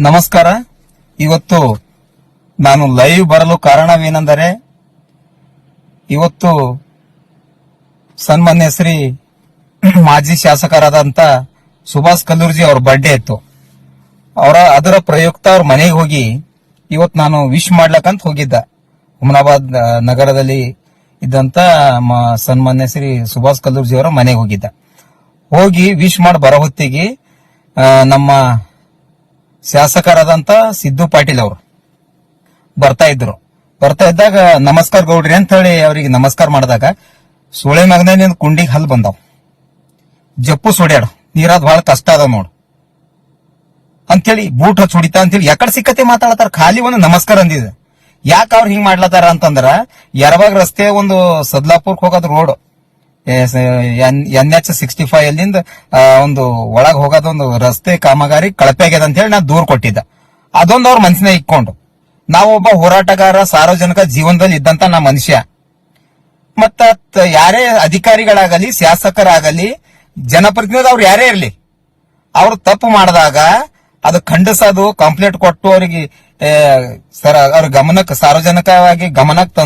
ನಮಸ್ಕಾರ. ಇವತ್ತು ನಾನು ಲೈವ್ ಬರಲು ಕಾರಣವೇನೆಂದರೆ, ಇವತ್ತು ಸನ್ಮಾನ್ಯ ಶ್ರೀ ಮಾಜಿ ಶಾಸಕರಾದಂತ ಸುಭಾಷ್ ಕಲ್ಲೂರ್ಜಿ ಅವ್ರ ಬರ್ಡೇ ಇತ್ತು. ಅದರ ಪ್ರಯುಕ್ತ ಅವ್ರ ಮನೆಗೆ ಹೋಗಿ ಇವತ್ತು ನಾನು ವಿಶ್ ಮಾಡ್ಲಕ್ಕಂತ ಹೋಗಿದ್ದ. ಹುಮನಾಬಾದ್ ನಗರದಲ್ಲಿ ಇದ್ದಂತ ಸನ್ಮಾನ್ಯ ಶ್ರೀ ಸುಭಾಷ್ ಕಲ್ಲೂರ್ಜಿ ಅವರ ಮನೆಗೆ ಹೋಗಿದ್ದ. ಹೋಗಿ ವಿಶ್ ಮಾಡಿ ಬರೋ ಹೊತ್ತಿಗೆ ನಮ್ಮ ಶಾಸಕರಾದಂತ ಸಿದ್ದು ಪಾಟೀಲ್ ಅವರು ಬರ್ತಾ ಇದ್ದಾಗ ನಮಸ್ಕಾರ ಗೌಡ್ರಿ ಅಂತ ಹೇಳಿ ಅವರಿಗೆ ನಮಸ್ಕಾರ ಮಾಡಿದಾಗ ಸೋಳೆ ಮಗನ ಕುಂಡಿಗೆ ಹಲ್ ಬಂದಾವ್. ಜಪ್ಪು ಸೊಡ್ಯಾಡು ನೀರಾದ್ ಬಹಳ ಕಷ್ಟ ಅದ ನೋಡು ಅಂತೇಳಿ ಬೂಟ್ ಹಚ್ಚ ಹೊಡಿತಾ ಅಂತೇಳಿ ಯಾಕಡೆ ಸಿಕ್ಕತೆ ಮಾತಾಡತಾರ. ಖಾಲಿ ಒಂದು ನಮಸ್ಕಾರ ಅಂದಿದೆ. ಯಾಕ ಅವ್ರು ಹಿಂಗ್ ಮಾಡ್ಲತ್ತಾರ ಅಂತಂದ್ರ, ಯರಬಾಗ್ ರಸ್ತೆ ಒಂದು ಸದ್ಲಾಪುರ್ಕ್ ಹೋಗೋದ್ ರೋಡ್ NH 65 ಅಲ್ಲಿಂದ ಒಂದು ಒಳಗ್ ಹೋಗೋದೊಂದು ರಸ್ತೆ ಕಾಮಗಾರಿ ಕಳಪೆ ಆಗ್ಯದ ಅಂತ ಹೇಳಿ ನಾ ದೂರ್ ಕೊಟ್ಟಿದ್ದ. ಅದೊಂದು ಅವ್ರ ಮನಸ್ಸಿನ ಇಟ್ಕೊಂಡು, ನಾವೊಬ್ಬ ಹೋರಾಟಗಾರ, ಸಾರ್ವಜನಿಕ ಜೀವನದಲ್ಲಿ ಇದ್ದಂತ ನಾ ಮನುಷ್ಯ, ಮತ್ತ ಯಾರೇ ಅಧಿಕಾರಿಗಳಾಗಲಿ, ಶಾಸಕರಾಗಲಿ, ಜನಪ್ರತಿನಿಧಿ ಅವ್ರು ಯಾರೇ ಇರ್ಲಿ, ಅವ್ರು ತಪ್ಪು ಮಾಡಿದಾಗ ಅದು ಖಂಡಿಸೋದು, ಕಂಪ್ಲೇಂಟ್ ಕೊಟ್ಟು ಅವರಿಗೆ ಅವ್ರ ಗಮನಕ್ಕೆ, ಸಾರ್ವಜನಿಕವಾಗಿ ಗಮನಕ್ಕೆ ತಂದು